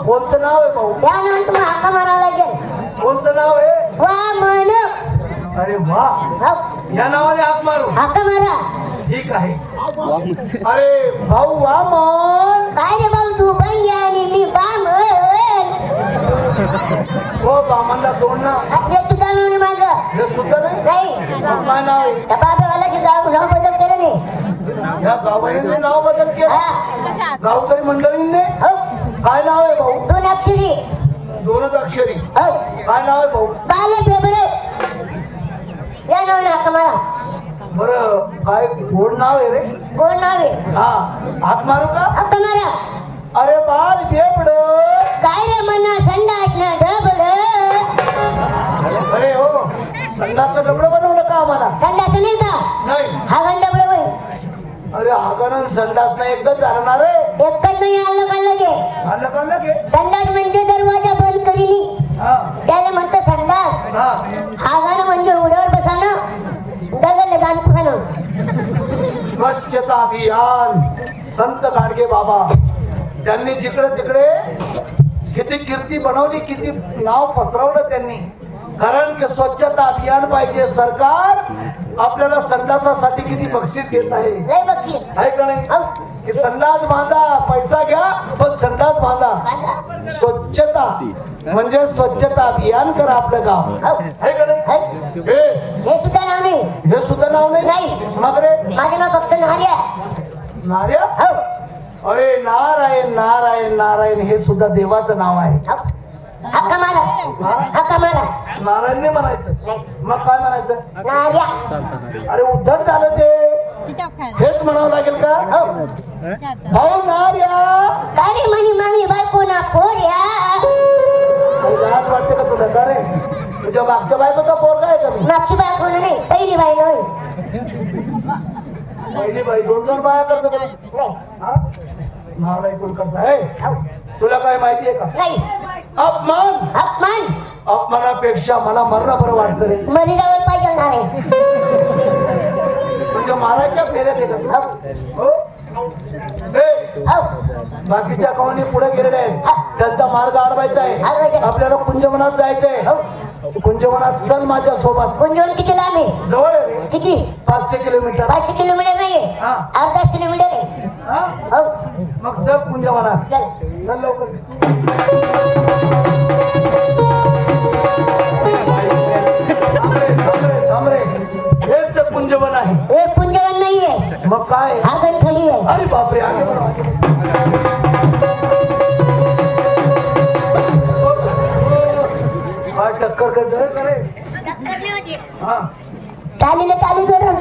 कोणतं नाव आहे भाऊ? त्या नाव तुम्हाला हाका मारावं लागेल. कोणतं नाव आहे? वामन. अरे वा, या नावाने हाक मारू. हाका मारा. ठीक आहे. अरे भाऊ वामन. काय रे भाऊ, तू बंग्या आणि मी बामन. हो, बामनला दोन नाव. हे सुद्धा नाव नाही माझं. हे सुद्धा नाही. नाही, काय नाव आहे? त्या बाबावाला नाव बदल केलं नाही. या गावाने नाव बदल केलं. गावकरी मंडळींनी. काय नाव आहे भाऊ? दोन अक्षरी. दोनच अक्षरी. काय नाव आहे भाऊ? बाले बेबडे. या नाव हाका मारा. बरं, काय गोड नाव आहे रे? कोण नाव आहे? हा, हाक मारू का? हाका मारा. अरे बाळ बेबड. काय रे मना संडास ना डबड. अरे हो, संडासचं डबडं बनवलं का आम्हाला? संडास नाही का? नाही. हागण डबड बाई. अरे हागण संडास नाही एकदाच चालणार आहे. एकच नाही, आलं काढलं घे. आलं का लगे? संडास म्हणजे दरवाजा बंद करीनी, हा त्याला म्हणतं संडास. हा. हागण म्हणजे उड्यावर बसानं, दगड गाण पुसानं. स्वच्छता अभियान संत गाडगे बाबा त्यांनी जिकडे तिकडे किती कीर्ती बनवली, किती नाव पसरवलं त्यांनी. कारण की स्वच्छता अभियान पाहिजे. सरकार आपल्याला संडासासाठी किती बक्षीस देत आहे. लय बक्षीस आहे का नाही? की संडास बांधा, पैसा घ्या पण संडास बांधा. स्वच्छता म्हणजे स्वच्छता अभियान करा आपलं गाव. आहे का नाही? हे सुद्धा नाव नाही. हे सुद्धा नाव नाही. नाही. मग रे? माझं नाव फक्त नार्या. नार्या? अरे नारायण नारायण नारायण हे सुद्धा देवाचं नाव आहे. हाका मारा. हाका मारा. नारायण नाही म्हणायचं. मग काय म्हणायचं? नार्या. अरे उद्धट झालं ते. हेच म्हणावं लागेल का? भाऊ नार्या. काय रे म्हणी मागली बायको ना पोऱ्या. लाज वाटते का तुला? का रे, तुझ्या मागच्या बायकोचा पोरगा आहे का? मी मागची बायको नाही, पहिली बाई नाही. पहिली बाई दोन दोन बाया करतो का? नारायण कोण करता आहे? तुला काय माहिती आहे का? नाही. अपमान. अपमान. अपमानापेक्षा मला मरण बरं वाटतं रे. मरी जावं पाहिजे नाही. तुझ्या मारायच्या फेऱ्या देतात. हो? बाकीच्या कवणी पुढे गेलेले आहेत, त्यांचा मार्ग अडवायचा आहे. आपल्याला कुंजवनात जायचंय. कुंजवनात चल माझ्या सोबत. कुंजवन किती लांब आहे? जवळ आहे. किती? 500 किलोमीटर. 500 किलोमीटर नाहीये, 8-10 किलोमीटर आहे. मग चल कुंजवनात. चल. चल लवकर. थांबरे. हेच तर कुंजवन आहे. हे कुंजवन नाहीये. मग काय? आगणथडी आहे. अरे बापरे. काय टक्कर करे? हा, टालीला टाली जोडून.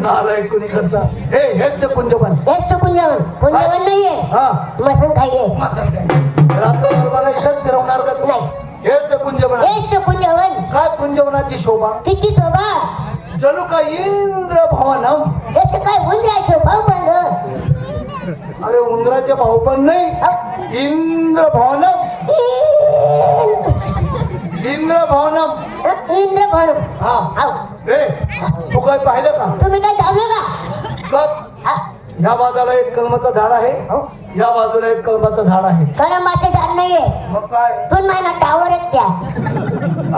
नालायक कुणी करता. हेच ते कुंजवन. हेच तर कुंजवन. कुंजवन नाहीये. हा, मसन खाईये. रात्रभर मला इथंच फिरवणार का तू? नाही. हेच ते कुंजवन. हेच तर कुंजवन. काय कुंजवनाची शोभा. किती शोभा. जणू का इंद्र भवनम. जसं काय उंदराचं भाऊ बंद. अरे उंदराचे भाऊ पण नाही, इंद्र भवनम. इंद्र भवनम. इंद्र भवन. हा. तू काय पाहिलं का? तुम्ही काय धावलं का? या बाजूला एक कलमाचं झाड आहे, या बाजूला एक कलमाचं झाड आहे. कलमाचं झाड नाहीये. मग काय? 2 महिना टावर आहेत त्या.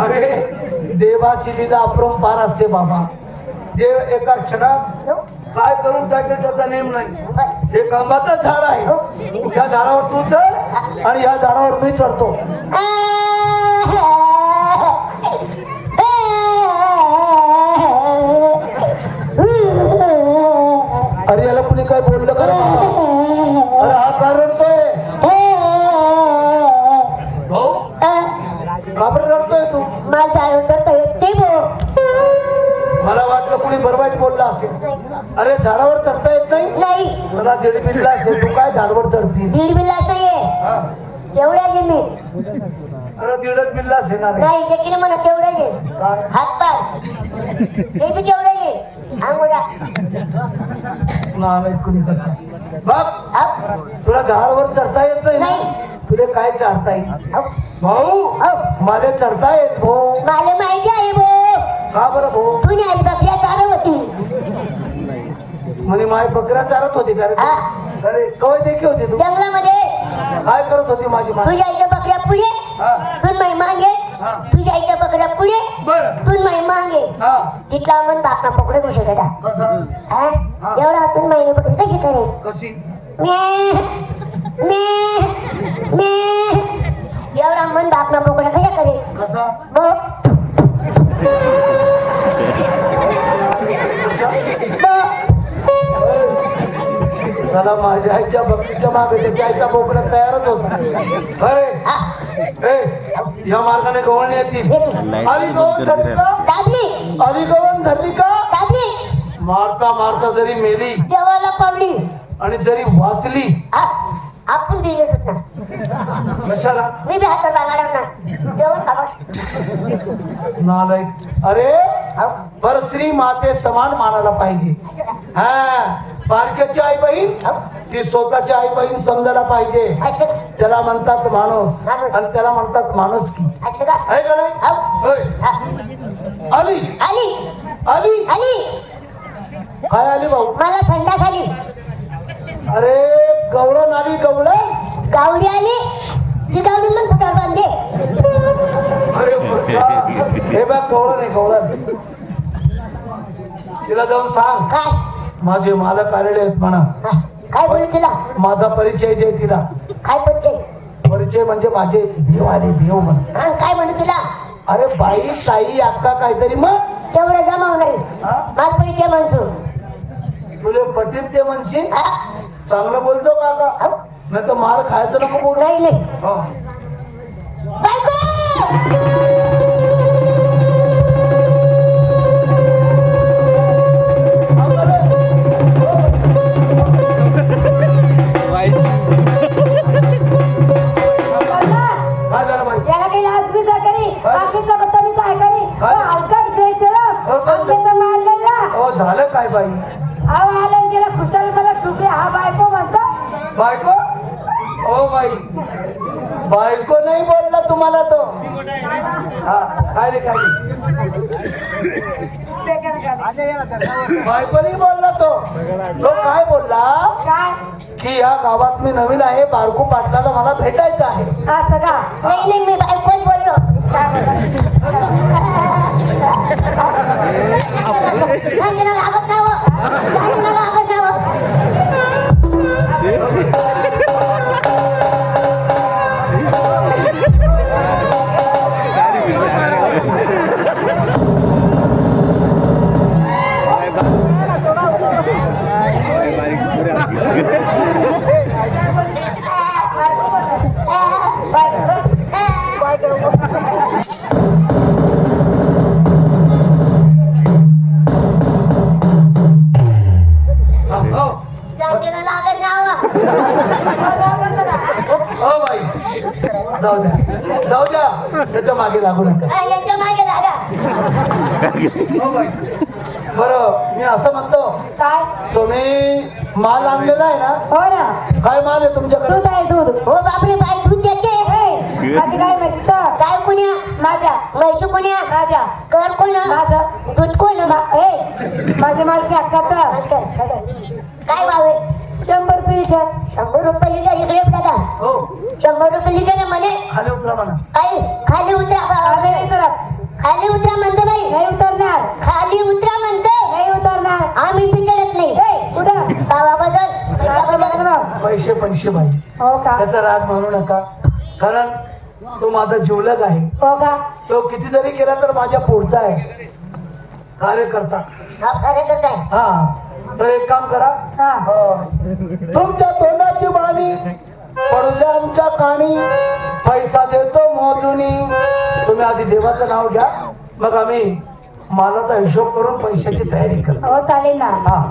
अरे देवाची लीला अपरंपार असते बाबा. देव एका क्षणात काय करून टाकेल त्याचा नेम नाही. हे कलमाचं झाड आहे, त्या झाडावर तू चढ आणि या झाडावर मी चढतो. अरे याला कुणी काय बोललं का रे बाबा? अरे हा का रडतोय? भाऊ का बरं रडतोय तू? मला वाटलं कुणी बरवाईट बोलला असेल. अरे झाडावर चढता येत नाही? नाही. सदा दीड बिल्ला असेल, तू काय झाडावर चढती? दीड बिल्लास नाहीये, एवढ्या जमीन. अरे दीडच बिल्ला असेल ना रे. नाही देखील म्हणा तेवढ्याच आहे. हातपार ते बी तेवढ्याच आहे. अंगोडा नाही कुणी करता. बघ तुला झाडावर चढता येत नाही. नाही. तुला काय चढता येईल? भाऊ मला चढता येत भाऊ. मला माहिती आहे भाऊ. का बरं भाऊ? तू नाही बकऱ्या चालव होती. म्हणे माय बकऱ्या चारत होती का रे? अरे कवय देखी होती तू जंगलामध्ये काय करत होती माझी मान तुझ्या आईच्या बकऱ्या पुढे हा तून माई मागे हा. तुझ्या आईच्या बकऱ्या पुढे बर तून माई मागे हा तिथला मन बापना पकडे घुसत होता कसं हा? हा. एवढा आपण माईने बकरी कशी करेल कशी एवढा मन बापना पकडे कशा करेल कसा चला माझ्या आईच्या बकरीच्या मागे त्याच्या आईचा बोकडा तयारच होता अरे या मार्गाने गवळणी येतील आली गवळण धरली का दाबली आली गवळण धरली का दाबली मारता मारता जरी मेली देवाला पावली आणि जरी वाचली हा, आपण दिले सुद्धा कशाला मी बी हातात बागाडा जेवण खावा नालायक अरे पर स्त्री माते समान मानायला पाहिजे हा बारक्याची आई बहीण ती स्वतःची आई बहीण समजायला पाहिजे असं त्याला म्हणतात माणूस आणि त्याला म्हणतात माणुसकी असं का आहे का नाही हो. होय. हा. आली आली आली आली काय आली भाऊ मला संडास आली अरे गवळण आली गवळण गावडी आली ती गावडी मग फुटावर बांधे अरे पोट्टा. हे बघ गवळण आहे गवळण तिला जाऊन सांग काय माझे मालक आलेले आहेत म्हणा हा, काय बोलू तुला माझा परिचय दे तिला काय परिचय परिचय म्हणजे माझे देव आले देव म्हणा हा, काय म्हणू तुला अरे बाई ताई अक्का काहीतरी मग तेवढं जमाव नाही हा? माल परिचय म्हणतो तुले पटीत ते म्हणशील हा? चांगलं बोलतो काका हो. नाही तर मार खायचं नको बोल नाही नाही बायको काय झालं बाई याला काही लाजमीचा करी काय? बाकीचा बत्तानी काय करी काय? हलकट बेशरम हो, काय? आमच्याचा मारलेला हो झालं काय बाई अहो आलं गेला खुशाल मला टुकडे हा बायको म्हणतो बायको ओ बाई बायको नाही बोलला तुम्हाला तो हा काय रे काय बायको नाही बोलला तो काय बोलला काय की या गावात मी नवीन आहे बारकू पाटलाला मला भेटायचं आहे असं का नाही नाही मी बायकोच बोललो काय म्हणतात? सांगितलं लागत नाही हो. सांगितलं लागत नाही हो. हो सांगितलं लागत नाही हो. हो बाई जाऊ द्या त्याच्या मागे लागू नका हा, याच्या मागे लागा हो बाई बरं मी असं म्हणतो काय तुम्ही माल आणलेला आहे ना हो ना काय माल आहे तुमच्याकडे दूध आहे दूध हो बापरे बाई दूध देते हे, माझी काय मस्त काय कुण्या माझ्या म्हैसू कुण्या माझ्या कर कोण माझं दूध कोण हे माझे मालकी हक्काचं काय भावे 100 रुपये लिटर 100 रुपये लिटर इकडे दादा हो 100 रुपये लिटर आहे म्हणे खाली उतरा म्हणा आई खाली उतरा आम्ही नाही उतरत खाली उतरा म्हणतो बाई नाही उतरणार खाली उतरा म्हणतो नाही उतरणार आम्ही बिचारत नाही हे, कुठं गावाबद्दल असं पैशाबद्दल बघ ना मग. पैसे पैसे बाई हो का त्याचा राग म्हणू नका कारण तो माझा जिवलग आहे हो का तो किती जरी केला तर माझ्या पुढचा आहे कार्यकर्ता हा खरं तर काय हा तर एक काम करा हा तुमच्या तोंडाची बाणी पडद्या आमच्या काणी पैसा देतो मोजुनी तुम्ही आधी देवाचं नाव घ्या मग आम्ही मालाचा हिशोब करून पैशाची तयारी करतो हो चालेल ना हा